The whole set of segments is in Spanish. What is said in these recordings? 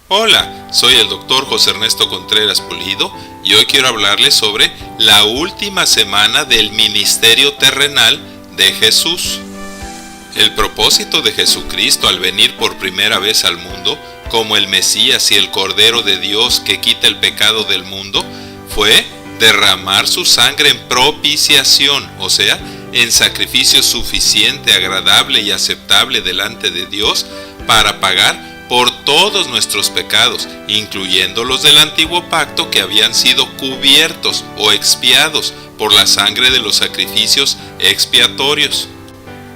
Hola, soy el doctor José Ernesto Contreras Pulido y hoy quiero hablarles sobre la última semana del ministerio terrenal de Jesús. El propósito de Jesucristo al venir por primera vez al mundo, como el Mesías y el Cordero de Dios que quita el pecado del mundo, fue derramar su sangre en propiciación, o sea, en sacrificio suficiente, agradable y aceptable delante de Dios para pagar por todos nuestros pecados, incluyendo los del antiguo pacto que habían sido cubiertos o expiados por la sangre de los sacrificios expiatorios.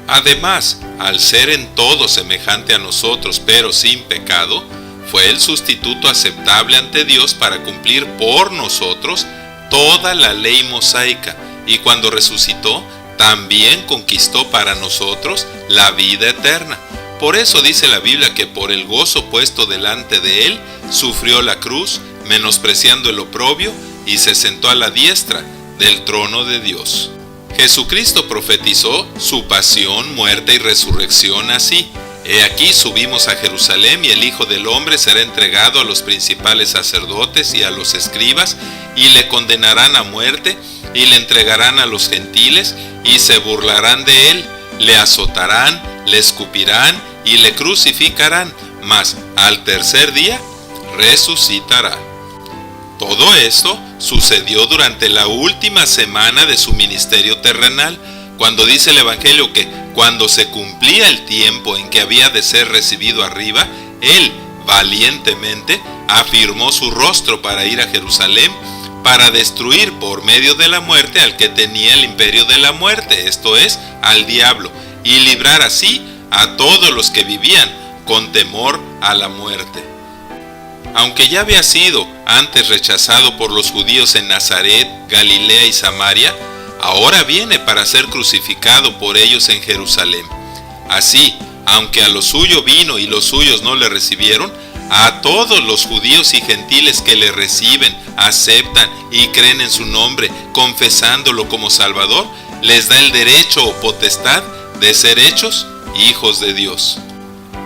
Además, al ser en todo semejante a nosotros pero sin pecado, fue el sustituto aceptable ante Dios para cumplir por nosotros toda la ley mosaica, y cuando resucitó, también conquistó para nosotros la vida eterna. Por eso dice la Biblia que por el gozo puesto delante de él, sufrió la cruz, menospreciando el oprobio, y se sentó a la diestra del trono de Dios. Jesucristo profetizó su pasión, muerte y resurrección así: He aquí subimos a Jerusalén y el Hijo del Hombre será entregado a los principales sacerdotes y a los escribas, y le condenarán a muerte, y le entregarán a los gentiles, y se burlarán de él, le azotarán, le escupirán y le crucificarán, mas al tercer día resucitará. Todo esto sucedió durante la última semana de su ministerio terrenal, cuando dice el Evangelio que cuando se cumplía el tiempo en que había de ser recibido arriba, él valientemente afirmó su rostro para ir a Jerusalén, para destruir por medio de la muerte al que tenía el imperio de la muerte, esto es, al diablo, y librar así a todos los que vivían con temor a la muerte. Aunque ya había sido antes rechazado por los judíos en Nazaret, Galilea y Samaria, ahora viene para ser crucificado por ellos en Jerusalén. Así, aunque a lo suyo vino y los suyos no le recibieron, a todos los judíos y gentiles que le reciben, aceptan y creen en su nombre, confesándolo como Salvador, les da el derecho o potestad de ser hechos hijos de Dios.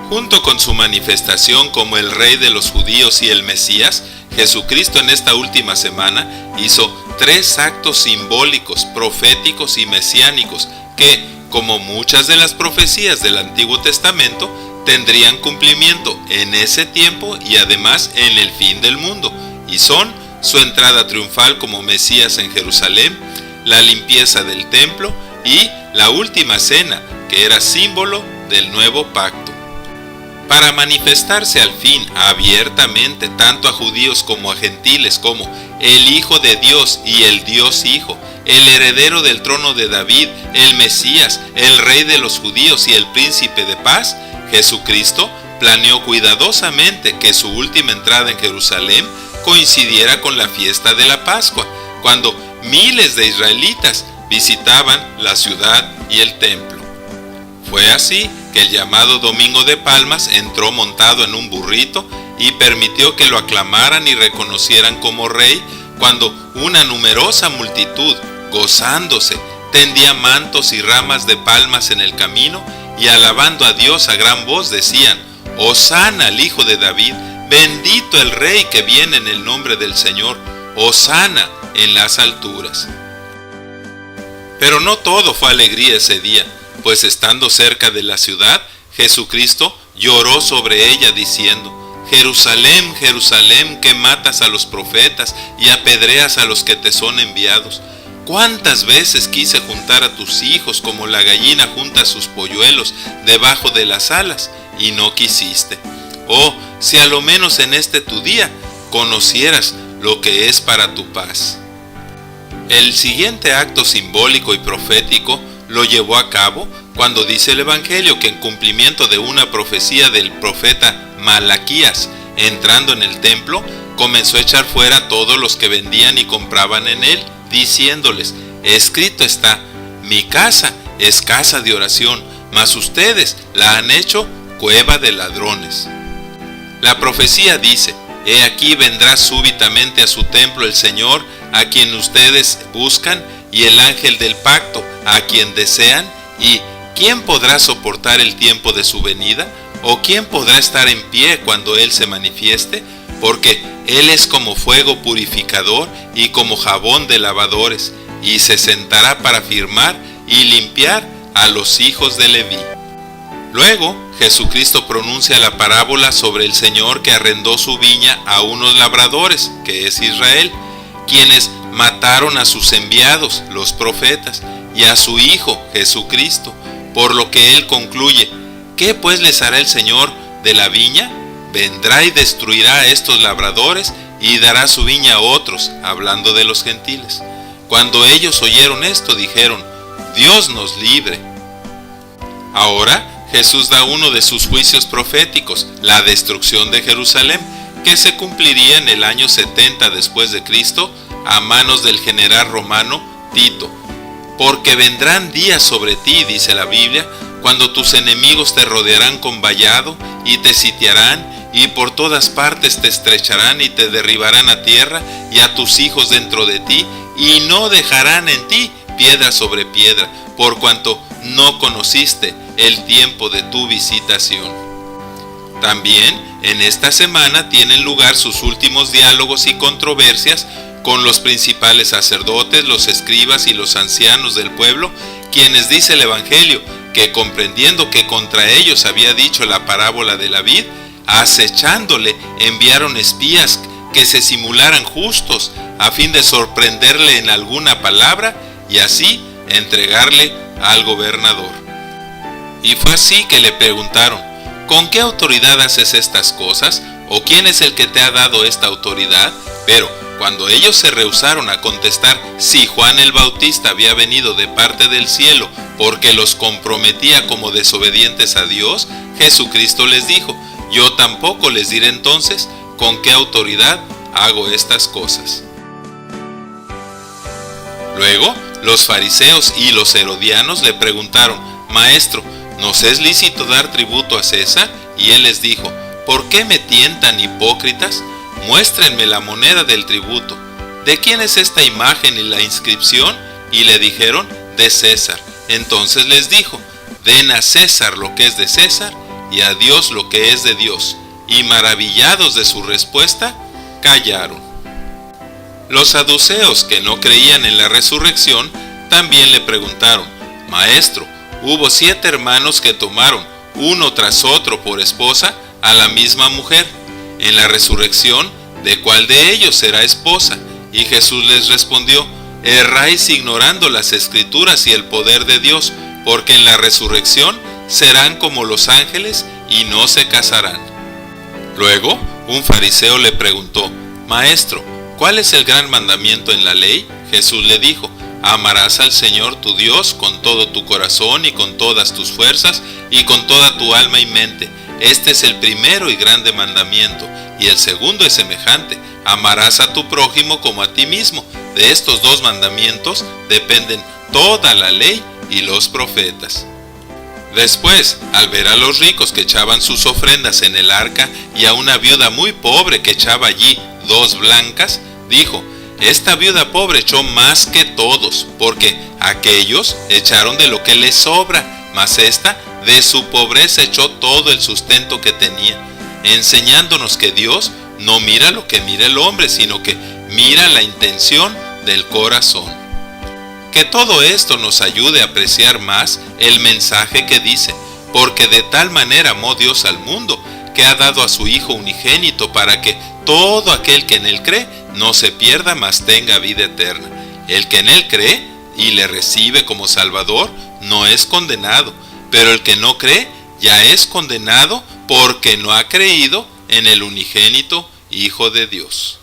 Junto con su manifestación como el Rey de los judíos y el Mesías, Jesucristo en esta última semana hizo 3 actos simbólicos, proféticos y mesiánicos que, como muchas de las profecías del Antiguo Testamento, tendrían cumplimiento en ese tiempo y además en el fin del mundo, y son su entrada triunfal como Mesías en Jerusalén, la limpieza del templo y la última cena, que era símbolo del nuevo pacto. Para manifestarse al fin abiertamente tanto a judíos como a gentiles como el Hijo de Dios y el Dios Hijo, el heredero del trono de David, el Mesías, el Rey de los judíos y el Príncipe de paz, Jesucristo planeó cuidadosamente que su última entrada en Jerusalén coincidiera con la fiesta de la Pascua, cuando miles de israelitas visitaban la ciudad y el templo. Fue así que el llamado Domingo de Palmas entró montado en un burrito y permitió que lo aclamaran y reconocieran como rey, cuando una numerosa multitud, gozándose, tendía mantos y ramas de palmas en el camino y alabando a Dios a gran voz decían: Hosana al Hijo de David, bendito el Rey que viene en el nombre del Señor, Hosana en las alturas. Pero no todo fue alegría ese día, pues estando cerca de la ciudad, Jesucristo lloró sobre ella diciendo: Jerusalén, Jerusalén, que matas a los profetas y apedreas a los que te son enviados. ¿Cuántas veces quise juntar a tus hijos como la gallina junta sus polluelos debajo de las alas, y no quisiste? Oh, si a lo menos en este tu día conocieras lo que es para tu paz. El siguiente acto simbólico y profético lo llevó a cabo cuando dice el Evangelio que en cumplimiento de una profecía del profeta Malaquías, entrando en el templo, comenzó a echar fuera a todos los que vendían y compraban en él, diciéndoles: escrito está, mi casa es casa de oración, mas ustedes la han hecho cueva de ladrones. La profecía dice: he aquí vendrá súbitamente a su templo el Señor, a quien ustedes buscan, y el ángel del pacto, a quien desean, y ¿quién podrá soportar el tiempo de su venida? ¿O quién podrá estar en pie cuando Él se manifieste? Porque Él es como fuego purificador y como jabón de lavadores, y se sentará para firmar y limpiar a los hijos de Leví. Luego, Jesucristo pronuncia la parábola sobre el Señor que arrendó su viña a unos labradores, que es Israel, quienes mataron a sus enviados, los profetas, y a su Hijo, Jesucristo, por lo que Él concluye: ¿qué pues les hará el Señor de la viña? Vendrá y destruirá a estos labradores y dará su viña a otros, hablando de los gentiles. Cuando ellos oyeron esto, dijeron: Dios nos libre. Ahora Jesús da uno de sus juicios proféticos, la destrucción de Jerusalén, que se cumpliría en el año 70 después de Cristo, a manos del general romano Tito. Porque vendrán días sobre ti, dice la Biblia, cuando tus enemigos te rodearán con vallado y te sitiarán, y por todas partes te estrecharán y te derribarán a tierra y a tus hijos dentro de ti, y no dejarán en ti piedra sobre piedra, por cuanto no conociste el tiempo de tu visitación. También en esta semana tienen lugar sus últimos diálogos y controversias con los principales sacerdotes, los escribas y los ancianos del pueblo, quienes, dice el Evangelio, que comprendiendo que contra ellos había dicho la parábola de la vid, acechándole enviaron espías que se simularan justos a fin de sorprenderle en alguna palabra y así entregarle al gobernador. Y fue así que le preguntaron: ¿con qué autoridad haces estas cosas? ¿O quién es el que te ha dado esta autoridad? Pero cuando ellos se rehusaron a contestar si Juan el Bautista había venido de parte del cielo porque los comprometía como desobedientes a Dios, Jesucristo les dijo: yo tampoco les diré entonces con qué autoridad hago estas cosas. Luego, los fariseos y los herodianos le preguntaron: Maestro, ¿nos es lícito dar tributo a César? Y él les dijo: ¿por qué me tientan, hipócritas? Muéstrenme la moneda del tributo. ¿De quién es esta imagen y la inscripción? Y le dijeron: de César. Entonces les dijo: den a César lo que es de César y a Dios lo que es de Dios. Y maravillados de su respuesta, callaron. Los saduceos, que no creían en la resurrección, también le preguntaron: Maestro, hubo 7 hermanos que tomaron, uno tras otro por esposa, a la misma mujer. En la resurrección, ¿de cuál de ellos será esposa? Y Jesús les respondió: erráis ignorando las Escrituras y el poder de Dios, porque en la resurrección serán como los ángeles y no se casarán. Luego, un fariseo le preguntó: Maestro, ¿cuál es el gran mandamiento en la ley? Jesús le dijo: amarás al Señor tu Dios con todo tu corazón y con todas tus fuerzas y con toda tu alma y mente. Este es el primero y grande mandamiento, y el segundo es semejante: amarás a tu prójimo como a ti mismo. De estos 2 mandamientos dependen toda la ley y los profetas. Después, al ver a los ricos que echaban sus ofrendas en el arca y a una viuda muy pobre que echaba allí 2 blancas, dijo: esta viuda pobre echó más que todos, porque aquellos echaron de lo que les sobra, mas esta de su pobreza echó todo el sustento que tenía, enseñándonos que Dios no mira lo que mira el hombre, sino que mira la intención del corazón. Que todo esto nos ayude a apreciar más el mensaje que dice: porque de tal manera amó Dios al mundo, que ha dado a su Hijo unigénito, para que todo aquel que en él cree no se pierda, mas tenga vida eterna. El que en él cree y le recibe como Salvador no es condenado, pero el que no cree ya es condenado porque no ha creído en el unigénito Hijo de Dios.